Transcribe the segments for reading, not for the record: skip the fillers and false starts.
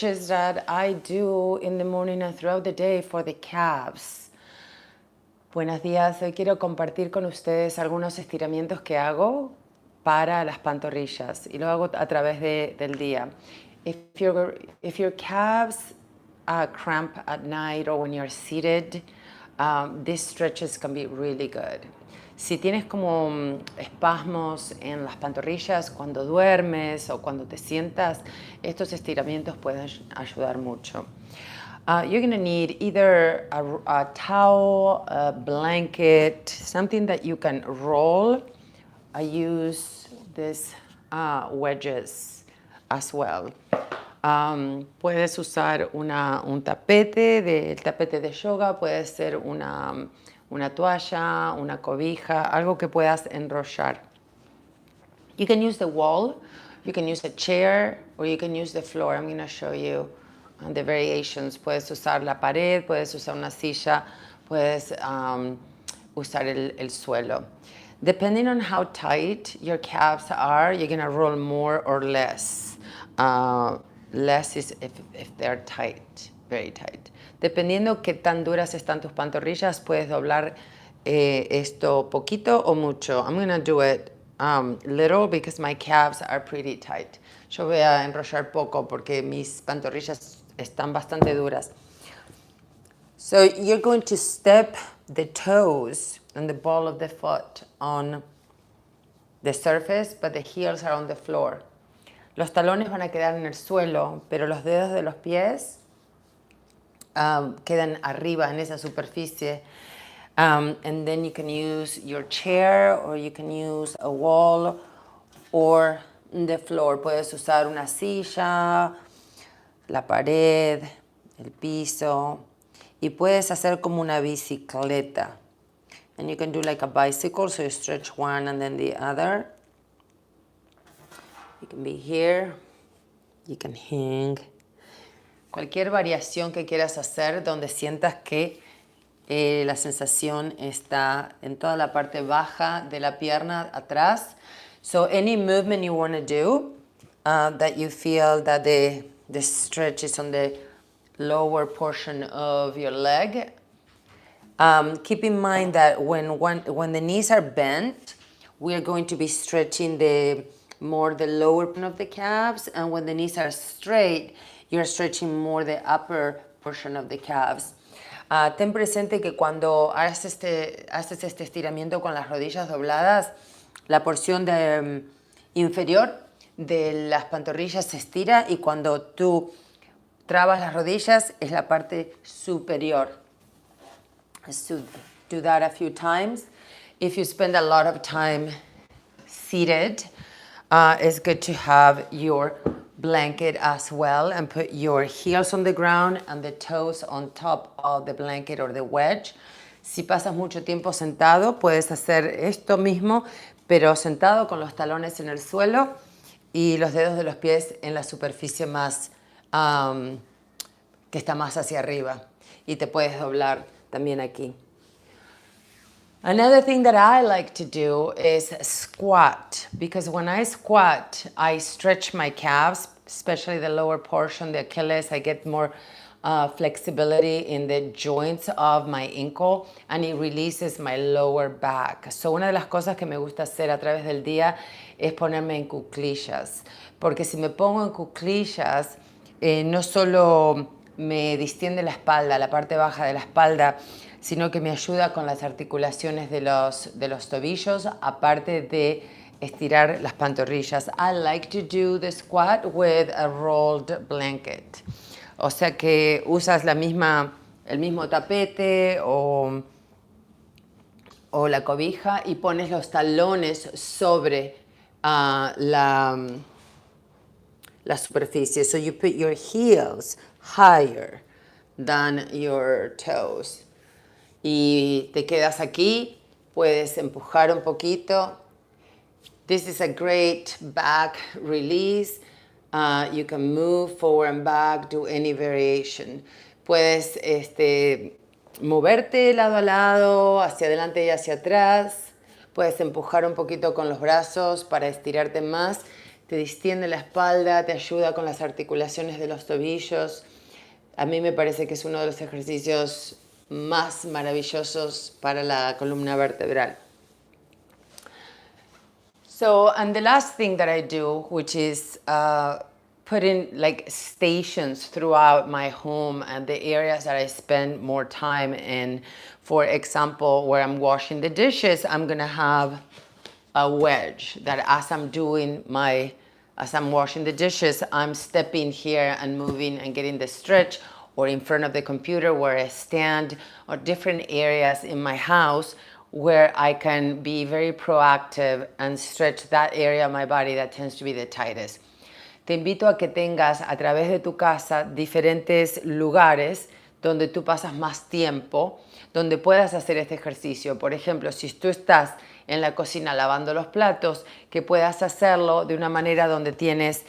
that I do in the morning and throughout the day for the calves. Buenos días, hoy quiero compartir con ustedes algunos estiramientos que hago para las pantorrillas y lo hago a través del día. If your calves cramp at night or when you're seated, these stretches can be really good. Si tienes como espasmos en las pantorrillas cuando duermes o cuando te sientas, estos estiramientos pueden ayudar mucho. You're going to need either a towel, a blanket, something that you can roll. I use these wedges as well. Puedes usar un tapete, el tapete de yoga, puede ser una toalla, una cobija, algo que puedas enrollar. You can use the wall, you can use a chair, or you can use the floor. I'm going to show you the variations. Puedes usar la pared, puedes usar una silla, puedes usar el suelo. Depending on how tight your calves are, you're going to roll more or less. Less is if they're tight, very tight. Dependiendo qué tan duras están tus pantorrillas, puedes doblar esto poquito o mucho. I'm going to do it little because my calves are pretty tight. Yo voy a enrollar poco porque mis pantorrillas están bastante duras. So you're going to step the toes and the ball of the foot on the surface, but the heels are on the floor. Los talones van a quedar en el suelo, pero los dedos de los pies quedan arriba en esa superficie. And then you can use your chair or you can use a wall or the floor. Puedes usar una silla, la pared, el piso y puedes hacer como una bicicleta. And you can do like a bicycle, so you stretch one and then the other. You can be here, you can hang. Cualquier variación que quieras hacer donde sientas que la sensación está en toda la parte baja de la pierna atrás. So any movement you want to do that you feel that the stretch is on the lower portion of your leg. Keep in mind that when the knees are bent, we are going to be stretching the lower portion of the calves, and when the knees are straight, you're stretching more the upper portion of the calves. Ten presente que cuando haces este estiramiento con las rodillas dobladas, la porción inferior de las pantorrillas se estira y cuando tú trabas las rodillas es la parte superior. So do that a few times. If you spend a lot of time seated, it's good to have your blanket as well and put your heels on the ground and the toes on top of the blanket or the wedge. Si pasas mucho tiempo sentado, puedes hacer esto mismo, pero sentado con los talones en el suelo y los dedos de los pies en la superficie más que está más hacia arriba. Y te puedes doblar también aquí. Another thing that I like to do is squat, because when I squat, I stretch my calves, especially the lower portion, the Achilles. I get more flexibility in the joints of my ankle, and it releases my lower back. So una de las cosas que me gusta hacer a través del día es ponerme en cuclillas, porque si me pongo en cuclillas, no solo me distiende la espalda, la parte baja de la espalda, sino que me ayuda con las articulaciones de los tobillos, aparte de estirar las pantorrillas. I like to do the squat with a rolled blanket. O sea que usas el mismo tapete o la cobija y pones los talones sobre la superficie. So you put your heels higher than your toes. Y te quedas aquí, puedes empujar un poquito. This is a great back release. You can move forward and back, do any variation. Puedes moverte lado a lado, hacia adelante y hacia atrás. Puedes empujar un poquito con los brazos para estirarte más. te distiende la espalda, te ayuda con las articulaciones de los tobillos. A mí me parece que es uno de los ejercicios más maravillosos para la columna vertebral. So, and the last thing that I do, which is putting like stations throughout my home and the areas that I spend more time in. For example, where I'm washing the dishes, I'm gonna have a wedge that as I'm washing the dishes, I'm stepping here and moving and getting the stretch, or in front of the computer where I stand, or different areas in my house where I can be very proactive and stretch that area of my body that tends to be the tightest. Te invito a que tengas a través de tu casa diferentes lugares donde tú pasas más tiempo, donde puedas hacer este ejercicio. Por ejemplo, si tú estás en la cocina lavando los platos, que puedas hacerlo de una manera donde tienes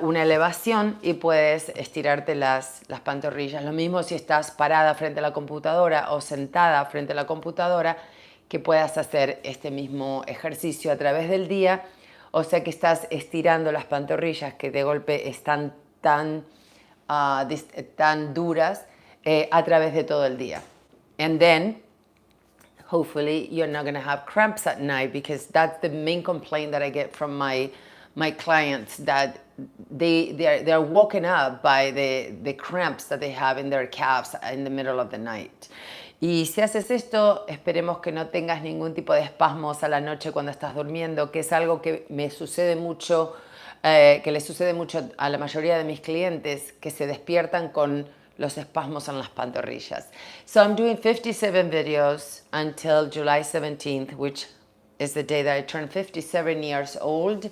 una elevación y puedes estirarte las pantorrillas. Lo mismo si estás parada frente a la computadora o sentada frente a la computadora, que puedas hacer este mismo ejercicio a través del día. O sea que estás estirando las pantorrillas que de golpe están tan duras a través de todo el día. And then, hopefully, you're not going to have cramps at night, because that's the main complaint that I get from my clients, that they're woken up by the cramps that they have in their calves in the middle of the night. Y si haces esto, esperemos que no tengas ningún tipo de espasmos a la noche cuando estás durmiendo, que es algo que me sucede mucho, que le sucede mucho a la mayoría de mis clientes, que se despiertan con los espasmos en las pantorrillas. So I'm doing 57 videos until July 17th, which is the day that I turn 57 years old.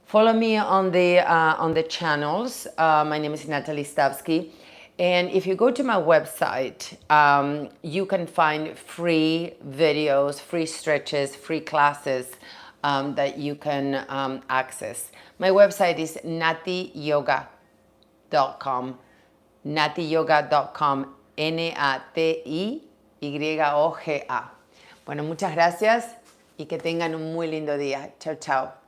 Follow me on the channels. My name is Natalie Stavsky. And if you go to my website, you can find free videos, free stretches, free classes that you can access. My website is natiyoga.com. natiyoga.com, Natiyoga. Bueno, muchas gracias y que tengan un muy lindo día. Chao, chao.